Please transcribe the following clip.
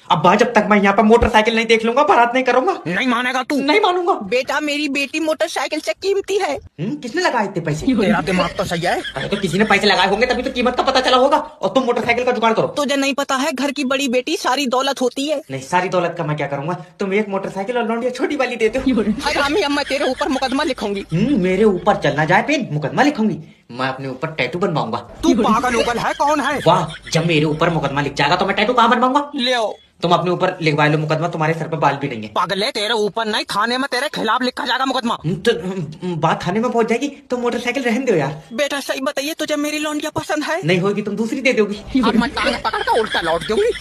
अब्बा जब तक मैं यहाँ पर मोटरसाइकिल नहीं देख लूंगा बारात नहीं करूंगा। नहीं मानेगा तू? नहीं मानूंगा। बेटा मेरी बेटी मोटरसाइकिल से कीमती है। किसने लगाए इतने पैसे? तेरा दिमाग तो सही है। अरे तो किसी ने पैसे लगाए होंगे तभी तो कीमत का पता चला होगा। और तुम मोटरसाइकिल का जुगाड़ करो। तुझे नहीं पता है घर की बड़ी बेटी सारी दौलत होती है। नहीं, सारी दौलत का मैं क्या करूंगा? तुम एक मोटरसाइकिल और लौंडिया छोटी वाली दे दो। हरामी, अब मैं तेरे ऊपर मुकदमा लिखूंगी। मेरे ऊपर चलना जाए पेन मुकदमा लिखूंगी। मैं अपने ऊपर टैटू बनवाऊंगा। तू पागल उगल है? कौन है? वाह, जब मेरे ऊपर मुकदमा लिख जाएगा तो मैं टैटू कहाँ बनवाऊंगा? ले आओ। तुम अपने ऊपर लिखवा लो मुकदमा, तुम्हारे सर पे बाल भी नहीं है। पागल है, तेरे ऊपर नहीं थाने में तेरे खिलाफ लिखा जाएगा मुकदमा। तो बात थाने में पहुंच जाएगी तो मोटरसाइकिल रहने दो यार। बेटा सही बताइए, तुझे मेरी लौंडिया पसंद है? नहीं होगी तुम दूसरी दे दोगी। अब मैं टांग पकड़ कर उल्टा लौट दूंगी।